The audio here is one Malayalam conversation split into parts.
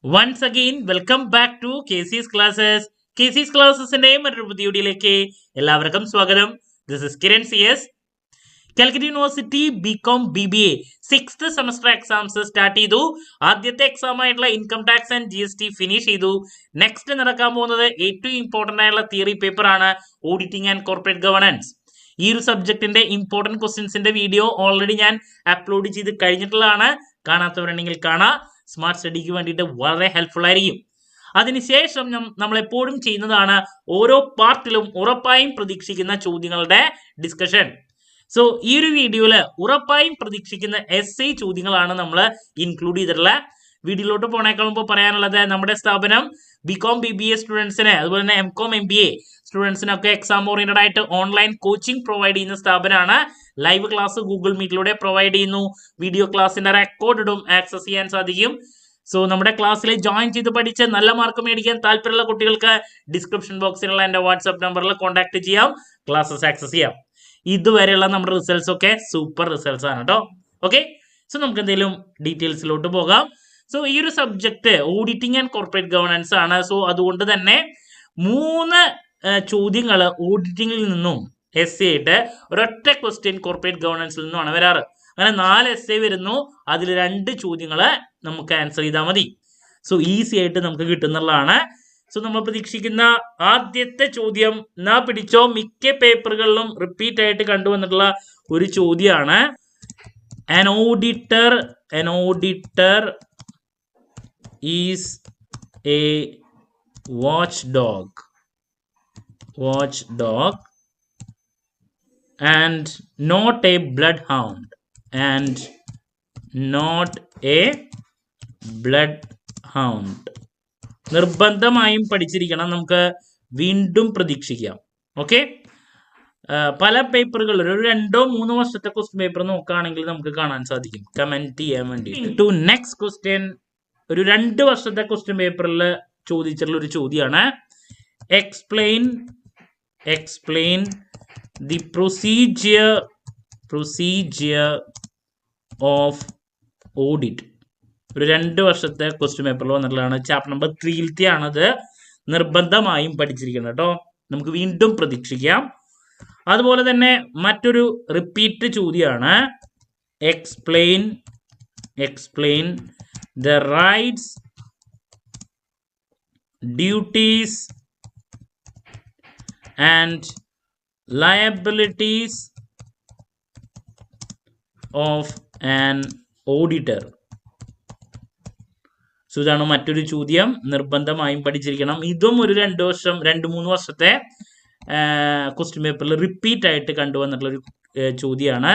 Once again, welcome back to KC's Classes. KC's Classes-ന്റെ മറ്റൊരു പുതിയ വീഡിയോയിലേക്ക് എല്ലാവർക്കും സ്വാഗതം. This is Kiran CS. Calicut university BCom BBA 6th semester exams start ചെയ്തു. ആദ്യത്തെ എക്സാം ആയിട്ടുള്ള income tax and GST finish ചെയ്തു. നെക്സ്റ്റ് നടക്കാൻ പോകുന്നത് ഏറ്റവും ഇമ്പോർട്ടന്റ് ആയിട്ടുള്ള തിയറി പേപ്പർ ആണ് ഓഡിറ്റിംഗ് ആൻഡ് കോർപ്പറേറ്റ് ഗവേണൻസ്. ഈ ഒരു സബ്ജക്റ്റിന്റെ ഇമ്പോർട്ടന്റ് ക്വസ്റ്റ്യൻസിന്റെ വീഡിയോ ഓൾറെഡി ഞാൻ അപ്ലോഡ് ചെയ്ത് കഴിഞ്ഞിട്ടുള്ളതാണ്. കാണാത്തവരുണ്ടെങ്കിൽ കാണാം. സ്മാർട്ട് സ്റ്റഡിക്ക് വേണ്ടിയിട്ട് വളരെ ഹെൽപ്ഫുൾ ആയിരിക്കും. അതിനുശേഷം നമ്മൾ എപ്പോഴും ചെയ്യുന്നതാണ് ഓരോ പാർട്ടിലും ഉറപ്പായും പ്രതീക്ഷിക്കുന്ന ചോദ്യങ്ങളുടെ ഡിസ്കഷൻ. സോ ഈ ഒരു വീഡിയോയിൽ ഉറപ്പായും പ്രതീക്ഷിക്കുന്ന essay ചോദ്യങ്ങളാണ് നമ്മൾ ഇൻക്ലൂഡ് ചെയ്തിട്ടുള്ള. വീഡിയോയിലോട്ട് പോണേക്കാൾ മുമ്പ് പറയാനുള്ളത്, നമ്മുടെ സ്ഥാപനം ബികോം BBA സ്റ്റുഡൻസിന് അതുപോലെ തന്നെ MCOM MBA സ്റ്റുഡൻസിനൊക്കെ എക്സാം ഓറിയന്റഡ് ആയിട്ട് ഓൺലൈൻ കോച്ചിങ് പ്രൊവൈഡ് ചെയ്യുന്ന സ്ഥാപനമാണ്. ലൈവ് ക്ലാസ് ഗൂഗിൾ മീറ്റിലൂടെ പ്രൊവൈഡ് ചെയ്യുന്നു. വീഡിയോ ക്ലാസ്സിന്റെ റെക്കോർഡും ആക്സസ് ചെയ്യാൻ സാധിക്കും. സോ നമ്മുടെ ക്ലാസ്സിൽ ജോയിൻ ചെയ്ത് പഠിച്ച് നല്ല മാർക്ക് മേടിക്കാൻ താല്പര്യമുള്ള കുട്ടികൾക്ക് ഡിസ്ക്രിപ്ഷൻ ബോക്സിലുള്ള എൻ്റെ വാട്സ്ആപ്പ് നമ്പറിൽ കോൺടാക്ട് ചെയ്യാം, ക്ലാസ്സസ് ആക്സസ് ചെയ്യാം. ഇതുവരെയുള്ള നമ്മുടെ റിസൾട്ട്സ് ഒക്കെ സൂപ്പർ റിസൾട്ട്സ് ആണ് കേട്ടോ. ഓക്കെ, സോ നമുക്ക് എന്തെങ്കിലും ഡീറ്റെയിൽസിലോട്ട് പോകാം. സോ ഈ ഒരു subject auditing and corporate governance ആണ്. സോ അതുകൊണ്ട് തന്നെ 3 ചോദ്യങ്ങൾ ഓഡിറ്റിംഗിൽ നിന്നും essay ആയിട്ട്, ഒരൊറ്റ ക്വസ്റ്റ്യൻ കോർപ്പറേറ്റ് ഗവേണൻസിൽ നിന്നുമാണ് വരാറ്. അങ്ങനെ 4 essay വരുന്നു. അതിൽ 2 ചോദ്യങ്ങൾ നമുക്ക് ആൻസർ ചെയ്താൽ മതി. സോ ഈസി ആയിട്ട് നമുക്ക് കിട്ടുന്നതാണ്. സോ നമ്മൾ പ്രതീക്ഷിക്കുന്ന ആദ്യത്തെ ചോദ്യം പിടിച്ചോ, മിക്ക പേപ്പറുകളിലും റിപ്പീറ്റ് ആയിട്ട് കണ്ടുവന്നിട്ടുള്ള ഒരു ചോദ്യമാണ്. An auditor is a watchdog and not a bloodhound നിർബന്ധമായും പഠിച്ചിരിക്കണം. നമുക്ക് വീണ്ടും പ്രതീക്ഷിക്കാം. ഓക്കെ, പല പേപ്പറുകൾ ഒരു 2-3 വർഷത്തെ ക്വസ്റ്റ്യൻ പേപ്പർ നോക്കുകയാണെങ്കിൽ നമുക്ക് കാണാൻ സാധിക്കും. കമന്റ് ചെയ്യാൻ വേണ്ടി ടു നെക്സ്റ്റ് ക്വസ്റ്റ്യൻ ഒരു 2 വർഷത്തെ ക്വസ്റ്റ്യൻ പേപ്പറിൽ ചോദിച്ചിട്ടുള്ള ഒരു ചോദ്യമാണ്. Explain the procedure of audit. ഒരു 2 വർഷത്തെ ക്വസ്റ്റ്യൻ പേപ്പറിൽ വന്നിട്ടുള്ളതാണ്. ചാപ്റ്റർ നമ്പർ 3 ആണത്. നിർബന്ധമായും പഠിച്ചിരിക്കണം കേട്ടോ. നമുക്ക് വീണ്ടും പ്രതീക്ഷിക്കാം. അതുപോലെ തന്നെ മറ്റൊരു റിപ്പീറ്റ് ചോദ്യമാണ്. Explain the rights, duties and liabilities of an auditor. So ഇതാണ് മറ്റൊരു ചോദ്യം. നിർബന്ധമായും പഠിച്ചിരിക്കണം. ഇതും ഒരു 2-3 വർഷത്തെ ക്വസ്റ്റ്യൻ പേപ്പറിൽ റിപ്പീറ്റ് ആയിട്ട് കണ്ടുവന്നിട്ടുള്ള ഒരു ചോദ്യമാണ്.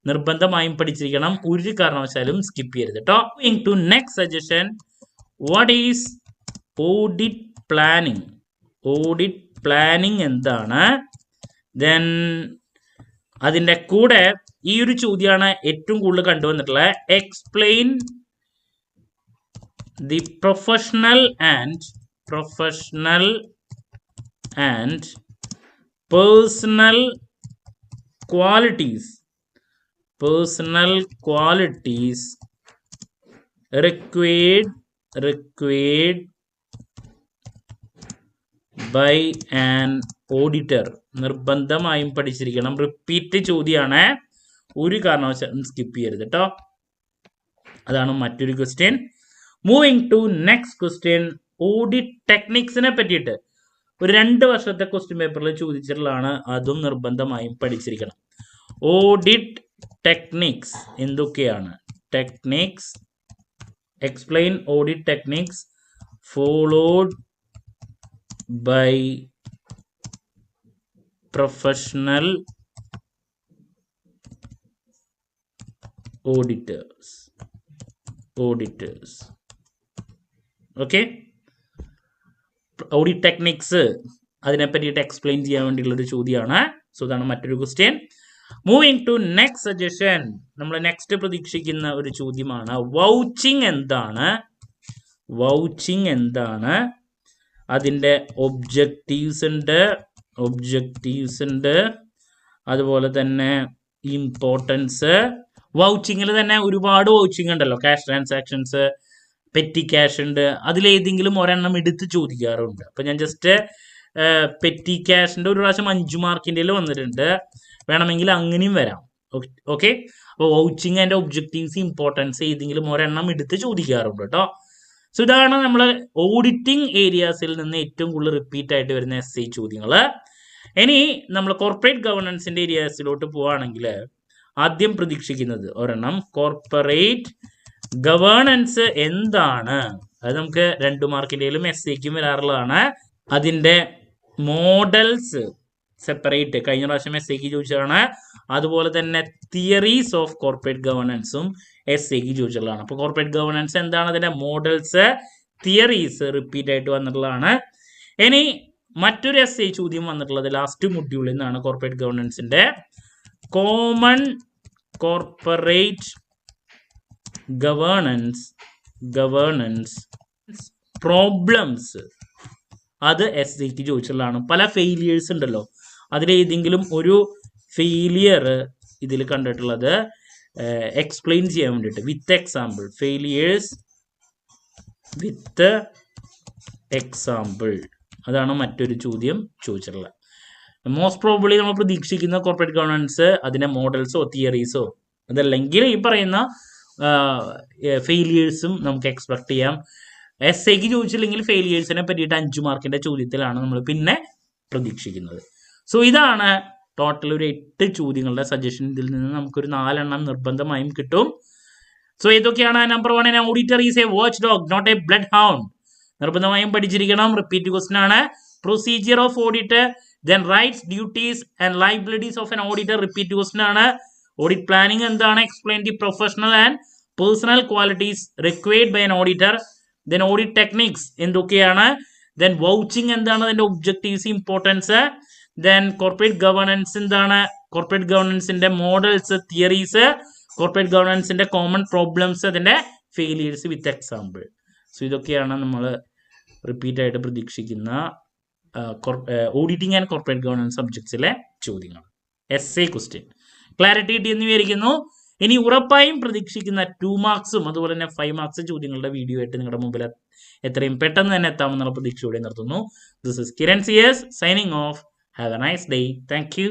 നിർബന്ധമായും പഠിച്ചിരിക്കണം. ഒരു കാരണവശാലും സ്കിപ്പ് ചെയ്യരുത് കേട്ടോ. To next suggestion. What is audit planning എന്താണ്? ദെൻ അതിൻ്റെ കൂടെ ഈ ഒരു ചോദ്യമാണ് ഏറ്റവും കൂടുതൽ കണ്ടുവന്നിട്ടുള്ളത്. Explain the professional and personal qualities required by an auditor. നിർബന്ധമായും പഠിച്ചിരിക്കണം. റിപ്പീറ്റ് ചോദ്യമാണ്. ഒരു കാരണവശാലും സ്കിപ്പ് ചെയ്യരുത് കേട്ടോ. അതാണ് മറ്റൊരു question. Moving to next question. Audit ടെക്നിക്സിനെ പറ്റിയിട്ട് ഒരു 2 വർഷത്തെ ക്വസ്റ്റ്യൻ പേപ്പറിൽ ചോദിച്ചിട്ടുള്ളതാണ്. അതും നിർബന്ധമായും പഠിച്ചിരിക്കണം. ഓഡിറ്റ് ടെക്നിക്സ് എന്തൊക്കെയാണ്? Techniques. Explain audit techniques followed by professional auditors. Okay, audit techniques അതിനെ പറ്റിയിട്ട് എക്സ്പ്ലെയിൻ ചെയ്യാൻ വേണ്ടിയുള്ള ഒരു ചോദ്യമാണ്. സോ ഇതാണ് മറ്റൊരു question. Moving to next suggestion. നമ്മൾ നെക്സ്റ്റ് പ്രതീക്ഷിക്കുന്ന ഒരു ചോദ്യമാണ്. വൗച്ചിങ് എന്താണ്? അതിൻ്റെ ഒബ്ജക്റ്റീവ്സ് ഉണ്ട്. അതുപോലെ തന്നെ ഇമ്പോർട്ടൻസ്. വൗച്ചിങ്ങിൽ തന്നെ ഒരുപാട് വൗച്ചിങ് ഉണ്ടല്ലോ. ക്യാഷ് ട്രാൻസാക്ഷൻസ്, പെറ്റി ക്യാഷ് ഉണ്ട്, അതിലേതെങ്കിലും ഒരെണ്ണം എടുത്ത് ചോദിക്കാറുണ്ട്. അപ്പൊ ഞാൻ ജസ്റ്റ് പെറ്റി ക്യാഷിന്റെ ഒരു പ്രാവശ്യം 5 മാർക്കിൻ്റെ വന്നിട്ടുണ്ട്, വേണമെങ്കിൽ അങ്ങനെയും വരാം. ഓക്കെ, അപ്പോൾ വൗച്ചിങ് ആൻഡ് ഒബ്ജക്റ്റീവ്സ് ഇമ്പോർട്ടൻസ് ഏതെങ്കിലും ഒരെണ്ണം എടുത്ത് ചോദിക്കാറുണ്ട് കേട്ടോ. സോ ഇതാണ് നമ്മൾ ഓഡിറ്റിംഗ് ഏരിയാസിൽ നിന്ന് ഏറ്റവും കൂടുതൽ റിപ്പീറ്റ് ആയിട്ട് വരുന്ന SI ചോദ്യങ്ങൾ. ഇനി നമ്മൾ കോർപ്പറേറ്റ് ഗവേണൻസിന്റെ ഏരിയാസിലോട്ട് പോവുകയാണെങ്കിൽ ആദ്യം പ്രതീക്ഷിക്കുന്നത് ഒരെണ്ണം കോർപ്പറേറ്റ് ഗവേണൻസ് എന്താണ്, അത് നമുക്ക് 2 മാർക്കിൻ്റെയിലും SIക്കും വരാറുള്ളതാണ്. അതിൻ്റെ മോഡൽസ് സെപ്പറേറ്റ് കഴിഞ്ഞ പ്രാവശ്യം SIക്ക് ചോദിച്ചതാണ്. അതുപോലെ തന്നെ തിയറീസ് ഓഫ് കോർപ്പറേറ്റ് ഗവേണൻസും SIക്ക് ചോദിച്ചിട്ടുള്ളതാണ്. അപ്പോൾ കോർപ്പറേറ്റ് ഗവേണൻസ് എന്താണ്, അതിൻ്റെ മോഡൽസ് തിയറീസ് റിപ്പീറ്റ് ആയിട്ട് വന്നിട്ടുള്ളതാണ്. ഇനി മറ്റൊരു SI ചോദ്യം വന്നിട്ടുള്ളത് ലാസ്റ്റ് മൊഡ്യൂളിൽ നിന്നാണ്. കോർപ്പറേറ്റ് ഗവേണൻസിന്റെ കോമൺ കോർപ്പറേറ്റ് ഗവേണൻസ് പ്രോബ്ലംസ്, അത് SIക്ക് ചോദിച്ചിട്ടുള്ളതാണ്. പല ഫെയിലിയേഴ്സ് ഉണ്ടല്ലോ, അതിലേതെങ്കിലും ഒരു ഫെയിലിയർ ഇതിൽ കണ്ടിട്ടുള്ളത് എക്സ്പ്ലെയിൻ ചെയ്യാൻ വേണ്ടിയിട്ട് with example, failures with example, അതാണ് മറ്റൊരു ചോദ്യം ചോദിച്ചിട്ടുള്ളത്. മോസ്റ്റ് പ്രോബബ്ലി നമ്മൾ പ്രതീക്ഷിക്കുന്ന കോർപ്പറേറ്റ് ഗവേണൻസ് അതിൻ്റെ മോഡൽസോ തിയറീസോ, അതല്ലെങ്കിൽ ഈ പറയുന്ന ഫെയിലിയേഴ്സും നമുക്ക് എക്സ്പെക്ട് ചെയ്യാം. SIക്ക് ചോദിച്ചില്ലെങ്കിൽ ഫെയിലിയേഴ്സിനെ പറ്റിയിട്ട് 5 മാർക്കിൻ്റെ ചോദ്യത്തിലാണ് നമ്മൾ പിന്നെ പ്രതീക്ഷിക്കുന്നത്. സോ ഇതാണ് ടോട്ടൽ ഒരു 8 ചോദ്യങ്ങളുടെ സജഷൻ. ഇതിൽ നിന്ന് നമുക്കൊരു 4 എണ്ണം നിർബന്ധമായും കിട്ടും. സോ ഏതൊക്കെയാണ്? Number 1, auditor is a watchdog not a bloodhound, നിർബന്ധമായും പഠിച്ചിരിക്കണം. റിപ്പീറ്റ് ക്വസ്റ്റൻ ആണ്. Procedure of audit, then rights, duties and liabilities of an auditor, repeat question ആണ്. ഓഡിറ്റ് പ്ലാനിങ് എന്താണ്? Explain the professional and personal qualities required by an auditor. Then audit techniques എന്തൊക്കെയാണ്? ദെൻ വൗച്ചിങ് എന്താണ്? അതിന്റെ objectives, importance. Then corporate governance എന്താണ്? കോർപ്പറേറ്റ് ഗവേണൻസിന്റെ മോഡൽസ്, തിയറീസ്, കോർപ്പറേറ്റ് ഗവേണൻസിന്റെ കോമൺ പ്രോബ്ലംസ്, അതിന്റെ ഫെയിലിയേഴ്സ് വിത്ത് എക്സാമ്പിൾ. സോ ഇതൊക്കെയാണ് നമ്മൾ റിപ്പീറ്റ് ആയിട്ട് പ്രതീക്ഷിക്കുന്ന ഓഡിറ്റിംഗ് ആൻഡ് കോർപ്പറേറ്റ് ഗവേണൻസ് സബ്ജക്ട്സിലെ ചോദ്യങ്ങൾ. SI ക്വസ്റ്റ്യൻ ക്ലാരിറ്റി കിട്ടിയെന്ന് വിചാരിക്കുന്നു. ഇനി ഉറപ്പായും പ്രതീക്ഷിക്കുന്ന 2 മാർക്സും അതുപോലെ തന്നെ 5 മാർക്സ് ചോദ്യങ്ങളുടെ വീഡിയോ ആയിട്ട് നിങ്ങളുടെ മുമ്പിൽ എത്രയും പെട്ടെന്ന് തന്നെ എത്താമെന്നുള്ള പ്രതീക്ഷയോടെ നിർത്തുന്നു. This is Kiran CS signing off. Have a nice day. Thank U.